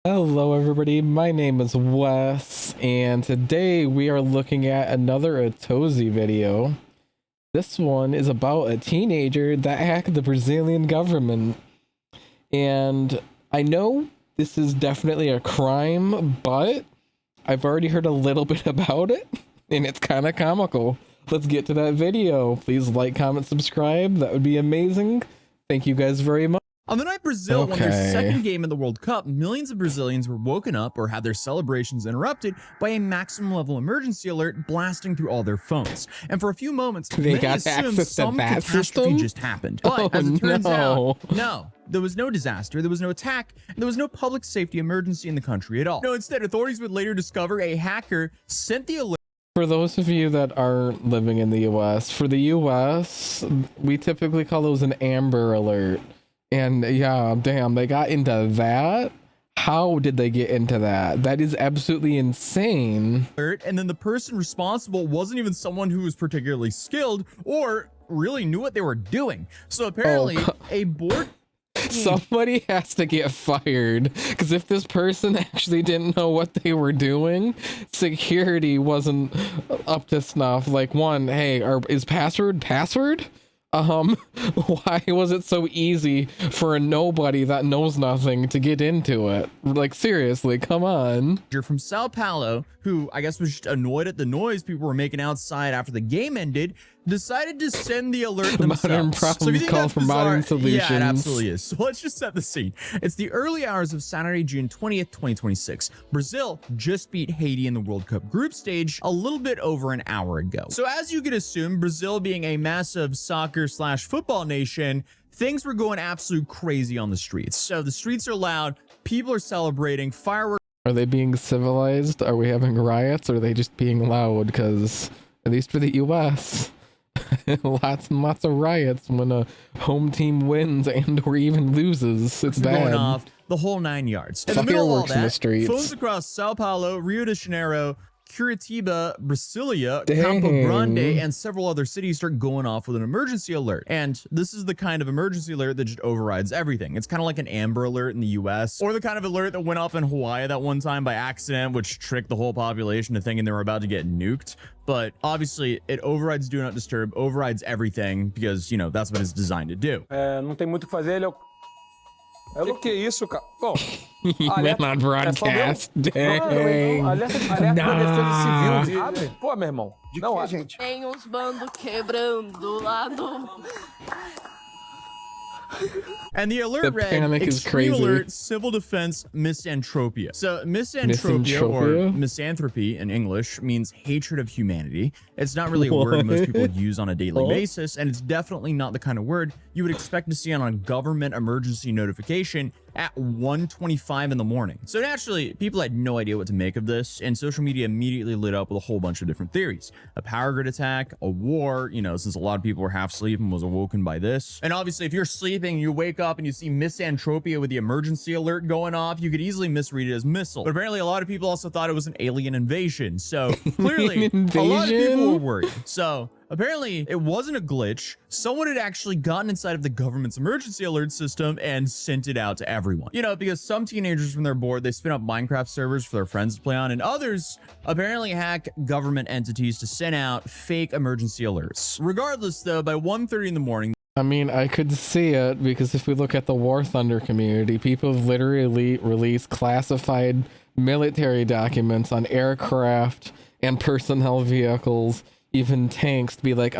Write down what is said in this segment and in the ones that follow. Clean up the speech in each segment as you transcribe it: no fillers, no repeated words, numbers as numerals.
Hello everybody, my name is Wes, and today we are looking at another Atozi video. This one is about a teenager that hacked the Brazilian government. And I know this is definitely a crime, but I've already heard a little bit about it, and it's kind of comical. Let's get to that video. Please like, comment, subscribe. That would be amazing. Thank you guys very much. On the night Brazil won their second game in the World Cup, millions of Brazilians were woken up or had their celebrations interrupted by a maximum level emergency alert blasting through all their phones. And for a few moments, they assumed some catastrophe just happened. But as it turns out, no. There was no disaster, there was no attack, and there was no public safety emergency in the country at all. No, instead, authorities would later discover a hacker sent the alert. For those of you that aren't living in the US, for the US, we typically call those an Amber Alert. And yeah, damn, they got into that? How did they get into that? That is absolutely insane. And then the person responsible wasn't even someone who was particularly skilled or really knew what they were doing. So apparently a board... Somebody has to get fired, because if this person actually didn't know what they were doing, security wasn't up to snuff. Like, one, hey, is password? Why was it so easy for a nobody that knows nothing to get into it? Like, seriously, come on. You're from Sao Paulo, who I guess was just annoyed at the noise people were making outside after the game ended, decided to send the alert themselves. Modern problems call for modern solutions. Yeah, it absolutely is. So let's just set the scene. It's the early hours of Saturday, June 20th, 2026. Brazil just beat Haiti in the World Cup group stage a little bit over an hour ago. So as you could assume, Brazil being a massive soccer/football nation, things were going absolute crazy on the streets. So the streets are loud, people are celebrating, fireworks. Are they being civilized? Are we having riots? Or are they just being loud? Because at least for the US, lots and lots of riots when a home team wins and or even loses. It's bad. Going off the whole 9 yards. In the middle of all that, in the streets. Phones across Sao Paulo, Rio de Janeiro, Curitiba, Brasilia, Campo Grande, and several other cities start going off with an emergency alert. And this is the kind of emergency alert that just overrides everything. It's kind of like an Amber Alert in the US, or the kind of alert that went off in Hawaii that one time by accident, which tricked the whole population to thinking they were about to get nuked. But obviously, it overrides Do Not Disturb, overrides everything, because, you know, that's what it's designed to do. Não tem muito o que fazer, ele é o que isso, cara? Bom, he went on broadcast. Dang. Alerta da defesa civil de... Pô, meu irmão. De que, gente? Tem uns bandos quebrando lá no... And the alert read, extreme alert, civil defense, misanthropia. So misanthropia or misanthropy in English means hatred of humanity. It's not really a word most people use on a daily basis, and it's definitely not the kind of word you would expect to see on a government emergency notification at 1:25 in the morning. So naturally, people had no idea what to make of this, and social media immediately lit up with a whole bunch of different theories. A power grid attack, a war, you know, since a lot of people were half asleep and was awoken by this. And obviously, if you're sleeping, you wake up and you see misanthropia with the emergency alert going off, you could easily misread it as missile. But apparently, a lot of people also thought it was an alien invasion. So clearly, a lot of people were worried. So apparently, it wasn't a glitch. Someone had actually gotten inside of the government's emergency alert system and sent it out to everyone. You know, because some teenagers, when they're bored, they spin up Minecraft servers for their friends to play on, and others apparently hack government entities to send out fake emergency alerts. Regardless, though, by 1:30 in the morning, I mean, I could see it, because if we look at the War Thunder community, people literally release classified military documents on aircraft and personnel vehicles, even tanks, to be like,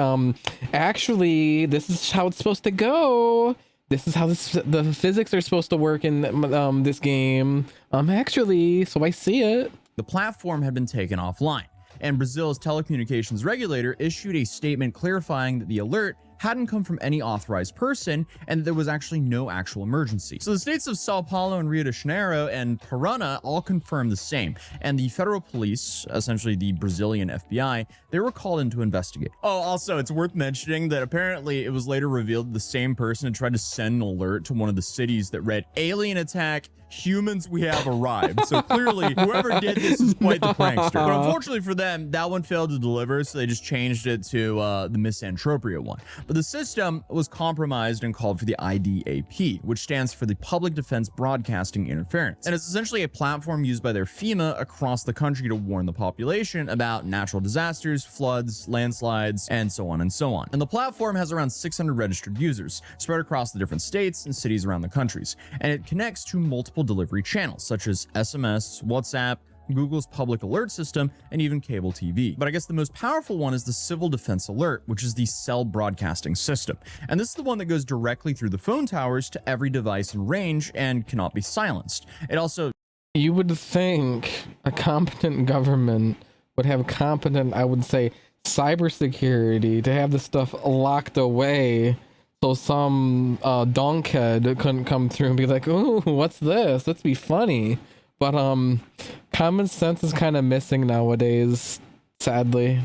actually, this is how it's supposed to go. This is how the physics are supposed to work in this game. Actually, so I see it. The platform had been taken offline, and Brazil's telecommunications regulator issued a statement clarifying that the alert hadn't come from any authorized person and that there was actually no actual emergency. So the states of Sao Paulo and Rio de Janeiro and Paraná all confirmed the same, and the federal police, essentially the Brazilian FBI, they were called in to investigate. Oh, also, it's worth mentioning that apparently it was later revealed the same person had tried to send an alert to one of the cities that read alien attack, humans, we have arrived. So clearly, whoever did this is quite the prankster. But unfortunately for them, that one failed to deliver, so they just changed it to the Misanthropia one. But the system was compromised and called for the IDAP, which stands for the Public Defense Broadcasting Interference. And it's essentially a platform used by their FEMA across the country to warn the population about natural disasters, floods, landslides, and so on and so on. And the platform has around 600 registered users spread across the different states and cities around the countries. And it connects to multiple delivery channels such as SMS, WhatsApp, Google's public alert system, and even cable TV. But I guess the most powerful one is the Civil Defense Alert, which is the cell broadcasting system. And this is the one that goes directly through the phone towers to every device in range and cannot be silenced. It also... You would think a competent government would have competent, I would say, cybersecurity to have this stuff locked away so some donkhead couldn't come through and be like, ooh, what's this? Let's be funny. But common sense is kind of missing nowadays, sadly.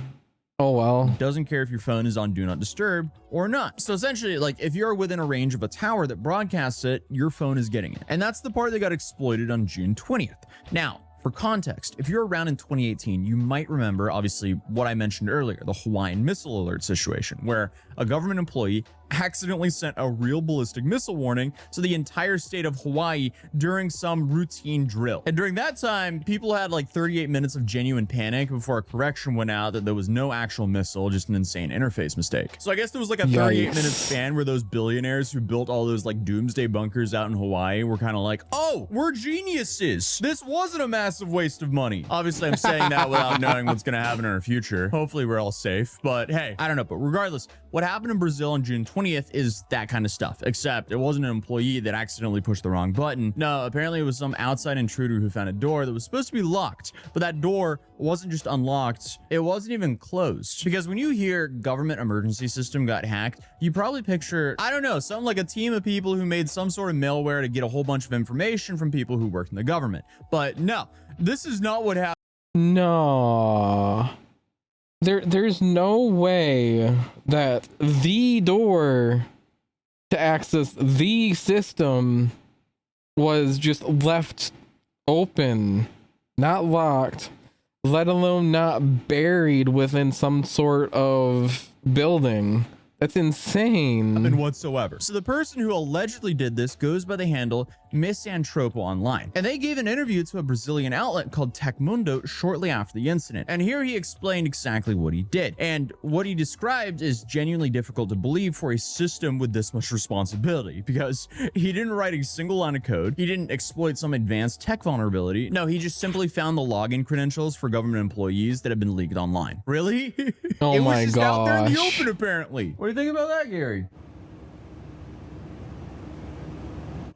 Oh well. Doesn't care if your phone is on Do Not Disturb or not. So essentially, like, if you're within a range of a tower that broadcasts it, your phone is getting it. And that's the part that got exploited on June 20th. Now, for context, if you're around in 2018, you might remember, obviously, what I mentioned earlier, the Hawaiian missile alert situation, where a government employee accidentally sent a real ballistic missile warning to the entire state of Hawaii during some routine drill. And during that time, people had like 38 minutes of genuine panic before a correction went out that there was no actual missile, just an insane interface mistake. So I guess there was like a 38-minute span where those billionaires who built all those like doomsday bunkers out in Hawaii were kind of like, oh, we're geniuses. This wasn't a massive waste of money. Obviously, I'm saying that without knowing what's going to happen in our future. Hopefully, we're all safe. But hey, I don't know. But regardless, what happened in Brazil on June 20th is that kind of stuff, except it wasn't an employee that accidentally pushed the wrong button. No, apparently it was some outside intruder who found a door that was supposed to be locked, but that door wasn't just unlocked, it wasn't even closed. Because when you hear government emergency system got hacked, you probably picture, I don't know, something like a team of people who made some sort of malware to get a whole bunch of information from people who worked in the government. But no, this is not what happened. No. There's no way that the door to access the system was just left open, not locked, let alone not buried within some sort of building. That's insane. Whatsoever. So the person who allegedly did this goes by the handle Misanthropo Online. And they gave an interview to a Brazilian outlet called Tecmundo shortly after the incident. And here he explained exactly what he did. And what he described is genuinely difficult to believe for a system with this much responsibility, because he didn't write a single line of code. He didn't exploit some advanced tech vulnerability. No, he just simply found the login credentials for government employees that had been leaked online. Really? Oh it my was just out there in the open, apparently. What do you think about that, Gary?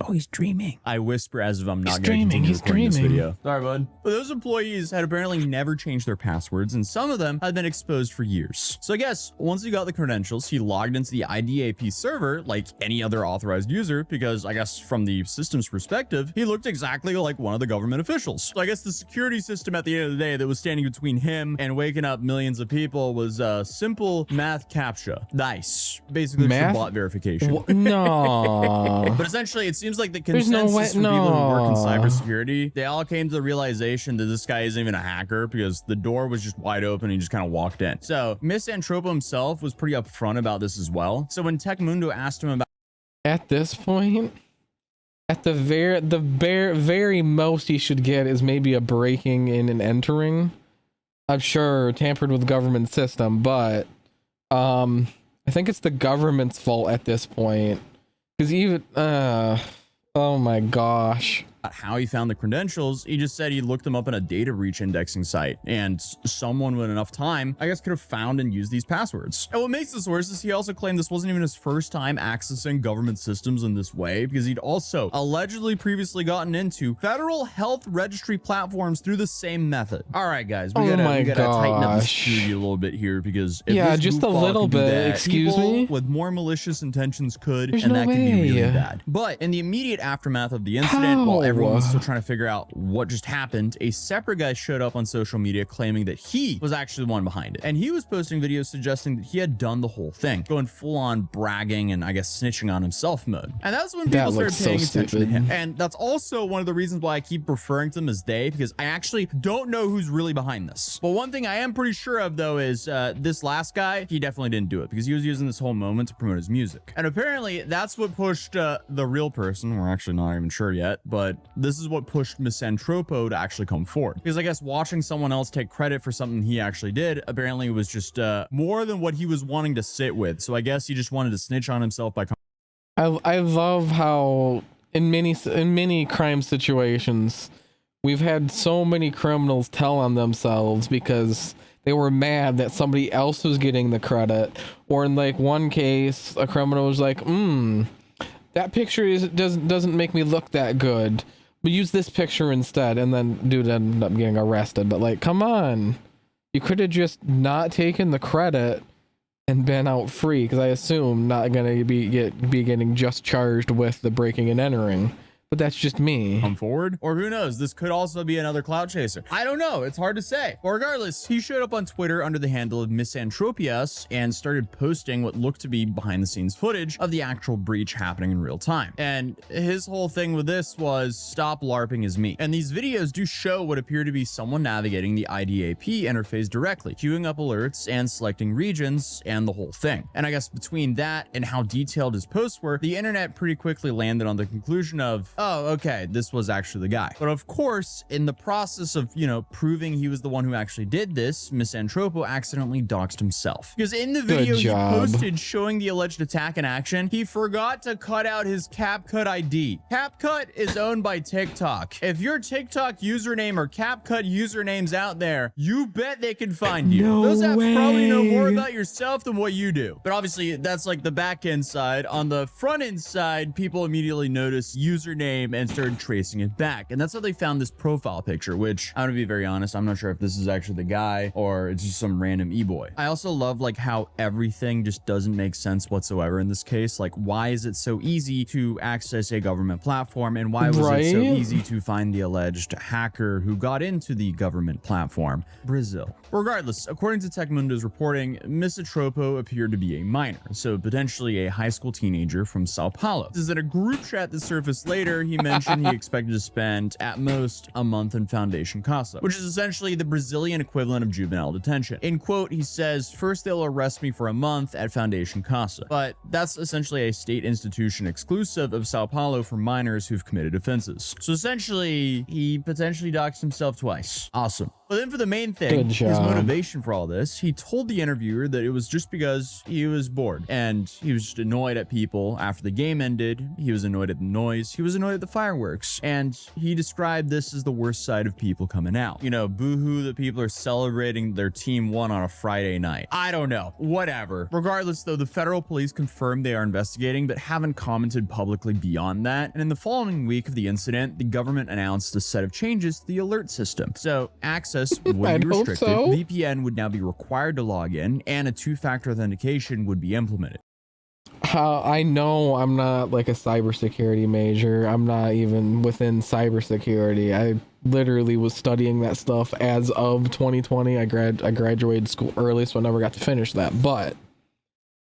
Oh, he's dreaming. I whisper as if I'm not going to continue recording this video. Sorry, bud. But those employees had apparently never changed their passwords, and some of them had been exposed for years. So I guess once he got the credentials, he logged into the IDAP server like any other authorized user, because I guess from the system's perspective, he looked exactly like one of the government officials. So I guess the security system at the end of the day that was standing between him and waking up millions of people was a simple math captcha. Nice. Basically just bot verification. No. But essentially, it seems like the consensus from people who work in cybersecurity, they all came to the realization that this guy isn't even a hacker, because the door was just wide open and he just kind of walked in. So Misanthropo himself was pretty upfront about this as well. So when Tecmundo asked him about, at this point, at the very most he should get is maybe a breaking in and entering. I'm sure tampered with government system, but I think it's the government's fault at this point, because even oh my gosh. How he found the credentials, he just said he looked them up in a data breach indexing site, and someone with enough time, I guess, could have found and used these passwords. And what makes this worse is he also claimed this wasn't even his first time accessing government systems in this way, because he'd also allegedly previously gotten into federal health registry platforms through the same method. All right, guys, we gotta tighten up the security a little bit here, because if yeah, this just a little bit. That, excuse me. with more malicious intentions could, There's and no that way. could be really bad. But in the immediate aftermath of the incident, while everyone was still trying to figure out what just happened, a separate guy showed up on social media claiming that he was actually the one behind it. And he was posting videos suggesting that he had done the whole thing, going full on bragging and I guess snitching on himself mode. And that's when people started paying attention to him. And that's also one of the reasons why I keep referring to them as they, because I actually don't know who's really behind this. But one thing I am pretty sure of though is this last guy, he definitely didn't do it because he was using this whole moment to promote his music. And apparently that's what pushed the real person. We're actually not even sure yet, but this is what pushed Misanthropo to actually come forward. Because I guess watching someone else take credit for something he actually did apparently was just more than what he was wanting to sit with. So I guess he just wanted to snitch on himself by I love how in many crime situations we've had so many criminals tell on themselves because they were mad that somebody else was getting the credit. Or in like one case, a criminal was like, that picture doesn't make me look that good, but use this picture instead. And then dude ended up getting arrested. But like, come on, you could have just not taken the credit and been out free, because I assume not gonna be getting just charged with the breaking and entering. But that's just me. Come forward, or who knows, this could also be another cloud chaser. I don't know, it's hard to say. But regardless, he showed up on Twitter under the handle of Misanthropias and started posting what looked to be behind the scenes footage of the actual breach happening in real time. And his whole thing with this was stop LARPing as me. And these videos do show what appear to be someone navigating the IDAP interface directly, queuing up alerts and selecting regions and the whole thing. And I guess between that and how detailed his posts were, the internet pretty quickly landed on the conclusion of, oh, okay, this was actually the guy. But of course, in the process of, proving he was the one who actually did this, Misanthropo accidentally doxed himself. Because in the video he posted showing the alleged attack in action, he forgot to cut out his CapCut ID. CapCut is owned by TikTok. If your TikTok username or CapCut usernames out there, you bet they can find you. Those apps probably know more about yourself than what you do. But obviously, that's like the back end side. On the front end side, people immediately notice username and started tracing it back. And that's how they found this profile picture, which I'm gonna be very honest, I'm not sure if this is actually the guy or it's just some random e-boy. I also love like how everything just doesn't make sense whatsoever in this case. Like, why is it so easy to access a government platform, and why was it so easy to find the alleged hacker who got into the government platform? Brazil. Regardless, according to Tecmundo's reporting, Misanthropo appeared to be a minor, so potentially a high school teenager from Sao Paulo. This is in a group chat that surfaced later. He mentioned he expected to spend at most a month in Foundation Casa, which is essentially the Brazilian equivalent of juvenile detention. In quote, he says, first they'll arrest me for a month at Foundation Casa, but that's essentially a state institution exclusive of Sao Paulo for minors who've committed offenses. So essentially, he potentially doxed himself twice. Awesome. But then for the main thing, his motivation for all this, he told the interviewer that it was just because he was bored and he was just annoyed at people after the game ended. He was annoyed at the noise. He was annoyed at the fireworks. And he described this as the worst side of people coming out. Boohoo that people are celebrating their team won on a Friday night. I don't know. Whatever. Regardless, though, the federal police confirmed they are investigating, but haven't commented publicly beyond that. And in the following week of the incident, the government announced a set of changes to the alert system. So access would be restricted, VPN would now be required to log in, and a two-factor authentication would be implemented. I know I'm not like a cybersecurity major. I'm not even within cybersecurity. I literally was studying that stuff as of 2020. I graduated school early, so I never got to finish that. But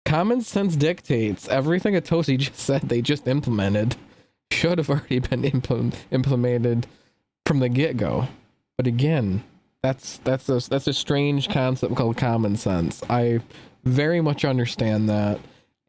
common sense dictates everything Atosi just said they just implemented should have already been implemented from the get-go. But again, that's a strange concept called common sense. I very much understand that,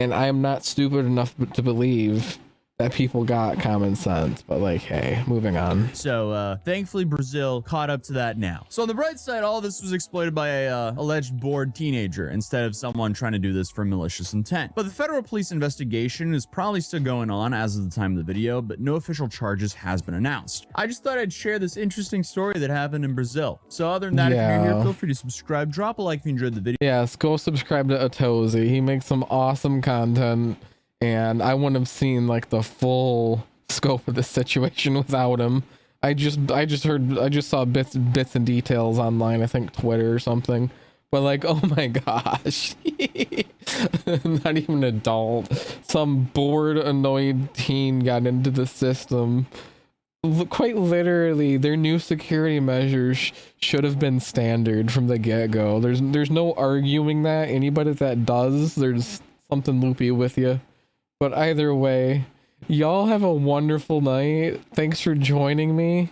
and I am not stupid enough to believe that people got common sense, but like, hey, moving on. So thankfully Brazil caught up to that now. So on the bright side, all this was exploited by a alleged bored teenager instead of someone trying to do this for malicious intent. But the federal police investigation is probably still going on as of the time of the video, but no official charges has been announced. I just thought I'd share this interesting story that happened in Brazil. So other than that, if you're here, feel free to subscribe, drop a like if you enjoyed the video. Yes, go subscribe to Atosi. He makes some awesome content. And I wouldn't have seen like the full scope of the situation without him. I just saw bits and details online, I think Twitter or something. But like, oh my gosh. Not even an adult. Some bored, annoyed teen got into the system. quite literally, their new security measures should have been standard from the get-go. There's no arguing that. Anybody that does, there's something loopy with you. But either way, y'all have a wonderful night. Thanks for joining me.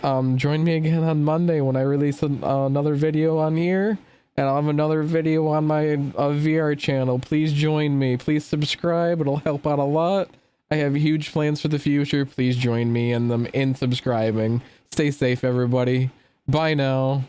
Join me again on Monday when I release another video on here, and I'll have another video on my VR channel. Please join me. Please subscribe. It'll help out a lot. I have huge plans for the future. Please join me in subscribing. Stay safe, everybody. Bye now.